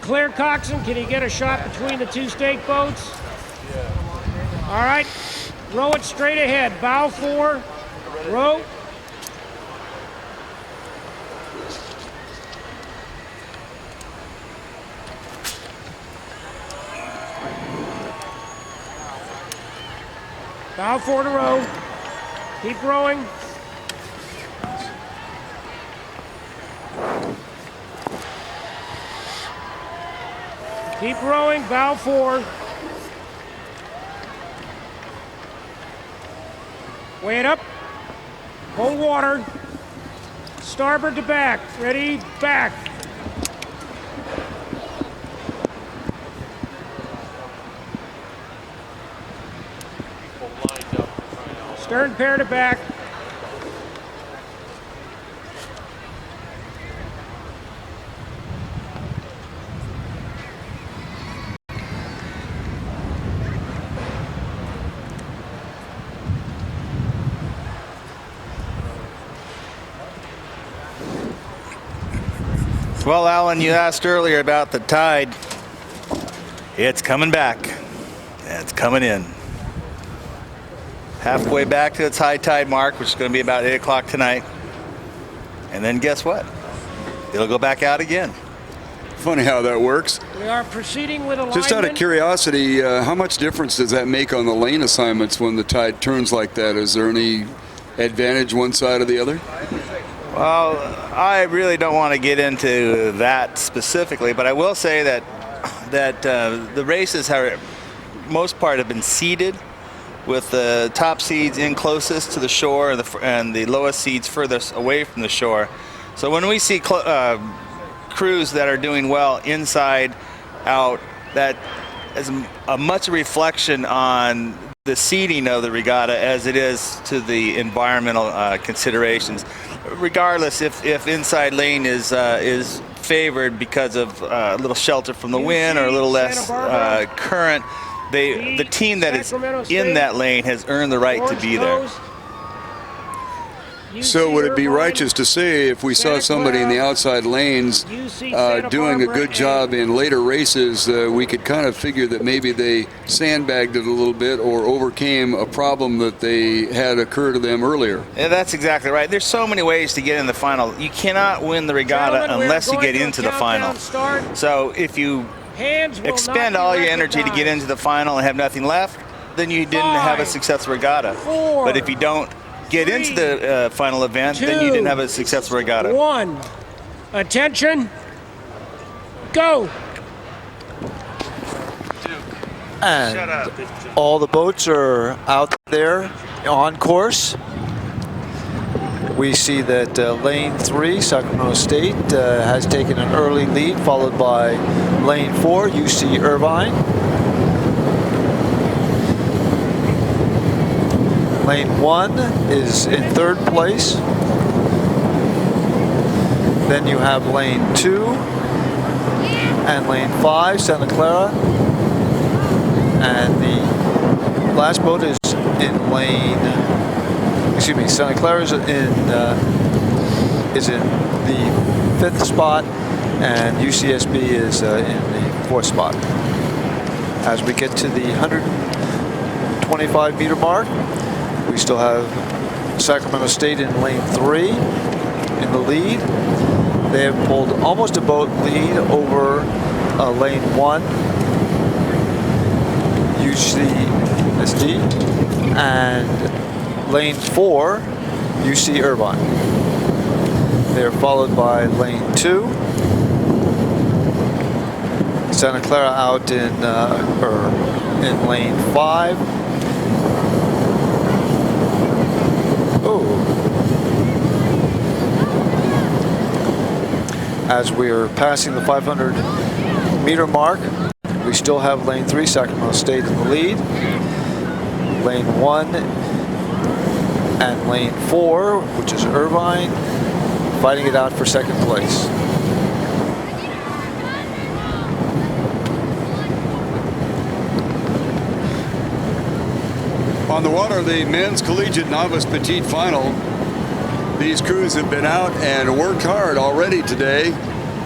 clear, coxswain? Can you get a shot between the two stake boats? All right, row it straight ahead. Bow 4, row. Bow 4 to row. Keep rowing. Keep rowing, bow 4. Weigh it up. Hold water. Starboard to back. Ready, back. Stern pair to back. Well, Alan, you asked earlier about the tide. It's coming back. It's coming in. Halfway back to its high tide mark, which is going to be about 8 o'clock tonight. And then guess what? It'll go back out again. Funny how that works. We are proceeding with alignment. Just out of curiosity, how much difference does that make on the lane assignments when the tide turns like that? Is there any advantage one side or the other? Well, I really don't want to get into that specifically, but I will say that the races have, most part, have been seeded, with the top seeds in closest to the shore and the lowest seeds furthest away from the shore. So when we see crews that are doing well inside out, that is a much reflection on the seeding of the regatta as it is to the environmental considerations. Regardless if inside lane is favored because of a little shelter from the wind or a little less current, the team that is in that lane has earned the right to be there. So would it be righteous to say if we saw somebody in the outside lanes doing a good job in later races, we could kind of figure that maybe they sandbagged it a little bit or overcame a problem that they had occur to them earlier? Yeah, that's exactly right. There's so many ways to get in the final. You cannot win the regatta unless you get into the final. So if you expend all your energy to get into the final and have nothing left, then you didn't have a successful regatta. But if you don't get into the final event, then you didn't have a successful regatta. 1. Attention. Go. And all the boats are out there on course. We see that lane 3, Sacramento State, has taken an early lead, followed by lane 4, UC Irvine. Lane 1 is in 3rd place. Then you have lane 2 and lane 5, Santa Clara. And the last boat is in lane, excuse me, Santa Clara is in the 5th spot, and UCSB is in the 4th spot. As we get to the 125 meter mark, we still have Sacramento State in lane 3 in the lead. They have pulled almost a boat lead over lane 1, UCSD, and lane 4, UC Irvine. They're followed by lane 2. Santa Clara out in lane 5. As we're passing the 500 meter mark, we still have lane 3, Sacramento State, in the lead. Lane 1 and lane 4, which is Irvine, fighting it out for 2nd place. On the water, the men's Collegiate Novice Petite final. These crews have been out and worked hard already today,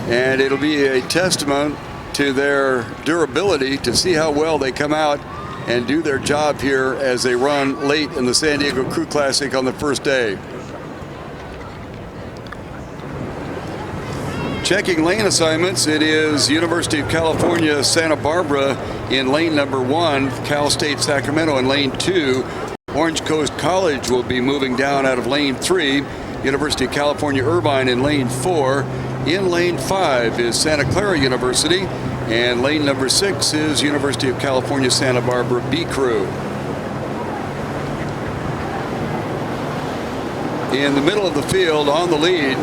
and it'll be a testament to their durability to see how well they come out and do their job here as they run late in the San Diego Crew Classic on the first day. Checking lane assignments, it is University of California, Santa Barbara in lane number 1, Cal State Sacramento in lane 2. Orange Coast College will be moving down out of lane 3. University of California, Irvine in lane 4. In lane 5 is Santa Clara University, and lane number 6 is University of California, Santa Barbara B Crew. In the middle of the field on the lead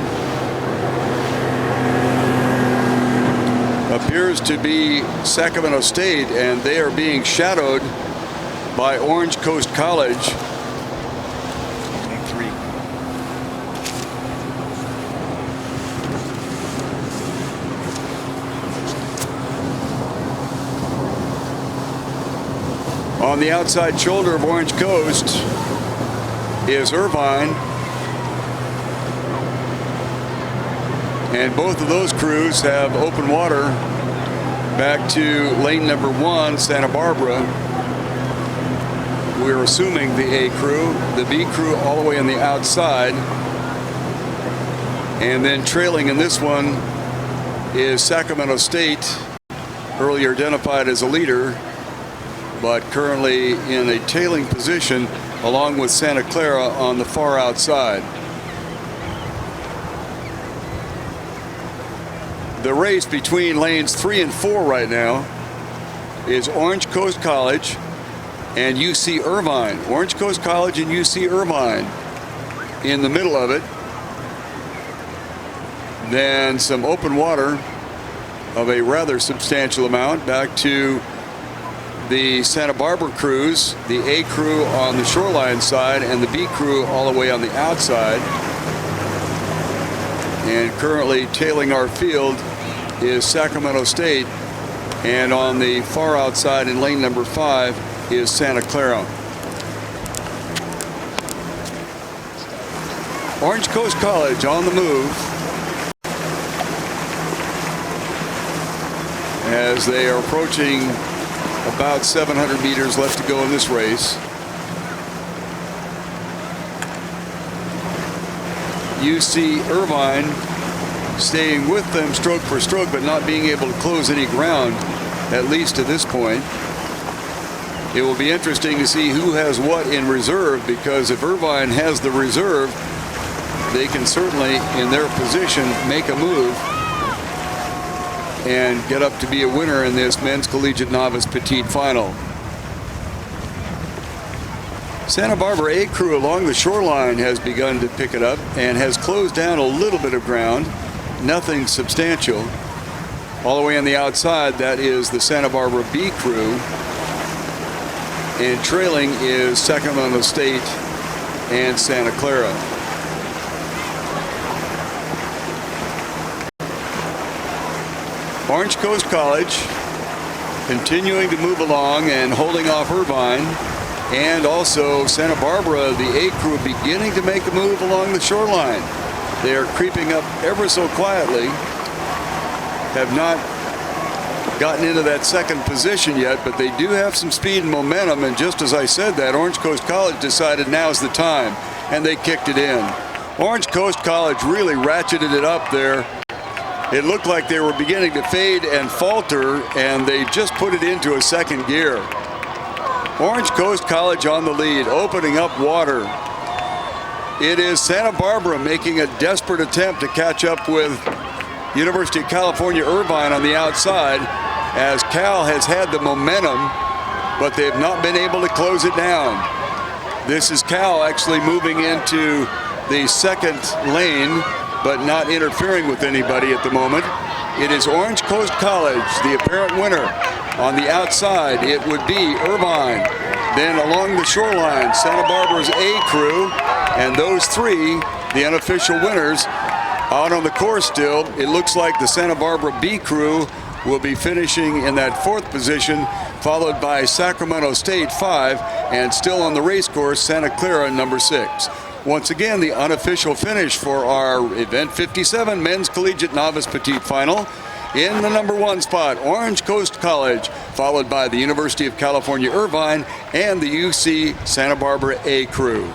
appears to be Sacramento State, and they are being shadowed by Orange Coast College. On the outside shoulder of Orange Coast is Irvine. And both of those crews have open water back to lane number 1, Santa Barbara. We're assuming the A crew, the B crew all the way on the outside. And then trailing in this one is Sacramento State, earlier identified as a leader, but currently in a tailing position along with Santa Clara on the far outside. The race between lanes 3 and 4 right now is Orange Coast College and UC Irvine. Orange Coast College and UC Irvine in the middle of it. Then some open water of a rather substantial amount back to the Santa Barbara crews, the A crew on the shoreline side and the B crew all the way on the outside. And currently tailing our field is Sacramento State, and on the far outside in lane number 5 is Santa Clara. Orange Coast College on the move as they are approaching about 700 meters left to go in this race. UC Irvine staying with them stroke for stroke, but not being able to close any ground, at least to this point. It will be interesting to see who has what in reserve, because if Irvine has the reserve, they can certainly, in their position, make a move and get up to be a winner in this men's collegiate novice petite final. Santa Barbara A crew along the shoreline has begun to pick it up and has closed down a little bit of ground. Nothing substantial. All the way on the outside, that is the Santa Barbara B crew. And trailing is Sacramento State and Santa Clara. Orange Coast College continuing to move along and holding off Irvine. And also Santa Barbara, the A crew, beginning to make a move along the shoreline. They are creeping up ever so quietly, have not gotten into that second position yet, but they do have some speed and momentum, and just as I said that, Orange Coast College decided now's the time, and they kicked it in. Orange Coast College really ratcheted it up there. It looked like they were beginning to fade and falter, and they just put it into a second gear. Orange Coast College on the lead, opening up water. It is Santa Barbara making a desperate attempt to catch up with University of California Irvine on the outside, as Cal has had the momentum, but they have not been able to close it down. This is Cal actually moving into the second lane, but not interfering with anybody at the moment. It is Orange Coast College, the apparent winner. On the outside, it would be Irvine. Then along the shoreline, Santa Barbara's A crew, and those three, the unofficial winners. Out on the course still, it looks like the Santa Barbara B crew will be finishing in that fourth position, followed by Sacramento State 5, and still on the race course, Santa Clara number 6. Once again, the unofficial finish for our Event 57 Men's Collegiate Novice Petite Final. In the number 1 spot, Orange Coast College, followed by the University of California, Irvine, and the UC Santa Barbara A crew.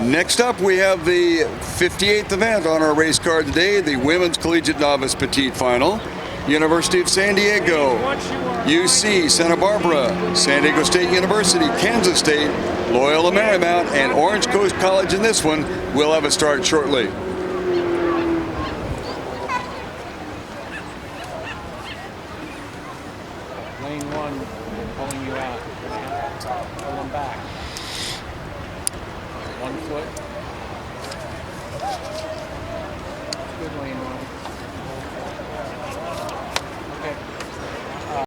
Next up, we have the 58th event on our race card today, the Women's Collegiate Novice Petite Final. University of San Diego, UC Santa Barbara, San Diego State University, Kansas State, Loyola Marymount, and Orange Coast College in this one. We'll have a start shortly. Lane 1 pulling you out. Pull them back. 1 foot.